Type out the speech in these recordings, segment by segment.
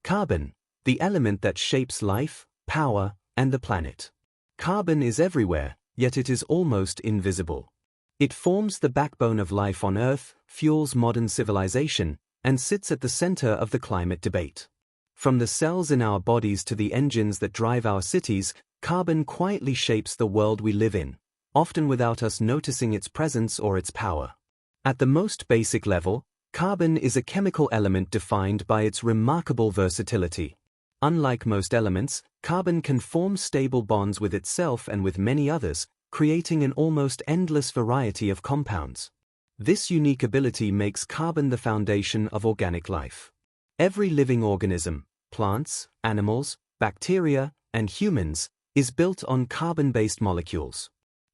Carbon, the element that shapes life, power, and the planet. Carbon is everywhere, yet it is almost invisible. It forms the backbone of life on Earth, fuels modern civilization, and sits at the center of the climate debate. From the cells in our bodies to the engines that drive our cities, carbon quietly shapes the world we live in, often without us noticing its presence or its power. At the most basic level, carbon is a chemical element defined by its remarkable versatility. Unlike most elements, carbon can form stable bonds with itself and with many others, creating an almost endless variety of compounds. This unique ability makes carbon the foundation of organic life. Every living organism, plants, animals, bacteria, and humans, is built on carbon-based molecules.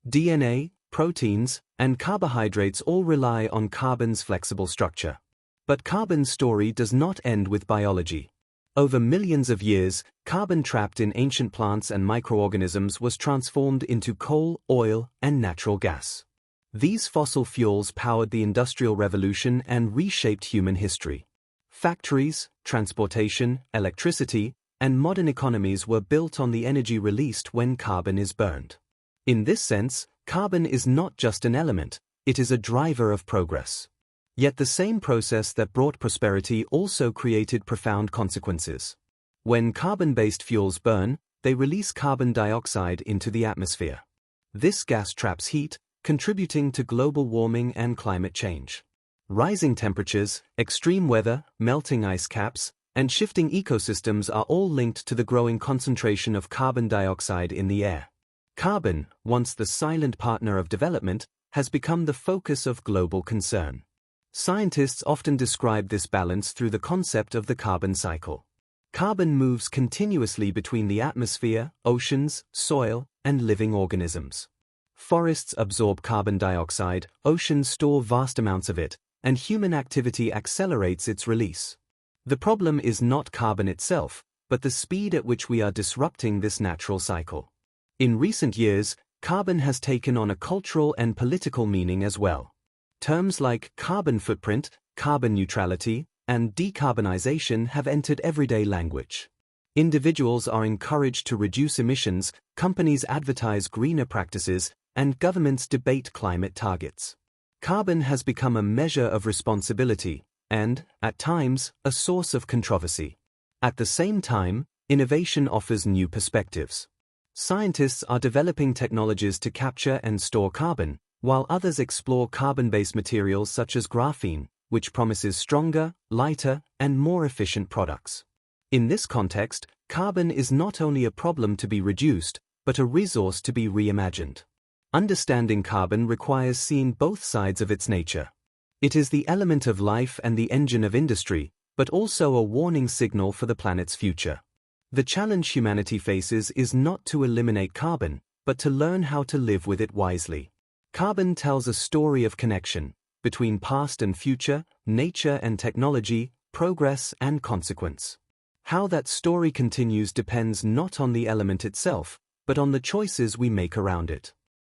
DNA, proteins, and carbohydrates all rely on carbon's flexible structure. But carbon's story does not end with biology. Over millions of years, carbon trapped in ancient plants and microorganisms was transformed into coal, oil, and natural gas. These fossil fuels powered the Industrial Revolution and reshaped human history. Factories, transportation, electricity, and modern economies were built on the energy released when carbon is burned. In this sense, carbon is not just an element, it is a driver of progress. Yet the same process that brought prosperity also created profound consequences. When carbon-based fuels burn, they release carbon dioxide into the atmosphere. This gas traps heat, contributing to global warming and climate change. Rising temperatures, extreme weather, melting ice caps, and shifting ecosystems are all linked to the growing concentration of carbon dioxide in the air. Carbon, once the silent partner of development, has become the focus of global concern. Scientists often describe this balance through the concept of the carbon cycle. Carbon moves continuously between the atmosphere, oceans, soil, and living organisms. Forests absorb carbon dioxide, oceans store vast amounts of it, and human activity accelerates its release. The problem is not carbon itself, but the speed at which we are disrupting this natural cycle. In recent years, carbon has taken on a cultural and political meaning as well. Terms like carbon footprint, carbon neutrality, and decarbonization have entered everyday language. Individuals are encouraged to reduce emissions, companies advertise greener practices, and governments debate climate targets. Carbon has become a measure of responsibility and, at times, a source of controversy. At the same time, innovation offers new perspectives. Scientists are developing technologies to capture and store carbon, while others explore carbon-based materials such as graphene, which promises stronger, lighter, and more efficient products. In this context, carbon is not only a problem to be reduced, but a resource to be reimagined. Understanding carbon requires seeing both sides of its nature. It is the element of life and the engine of industry, but also a warning signal for the planet's future. The challenge humanity faces is not to eliminate carbon, but to learn how to live with it wisely. Carbon tells a story of connection between past and future, nature and technology, progress and consequence. How that story continues depends not on the element itself, but on the choices we make around it.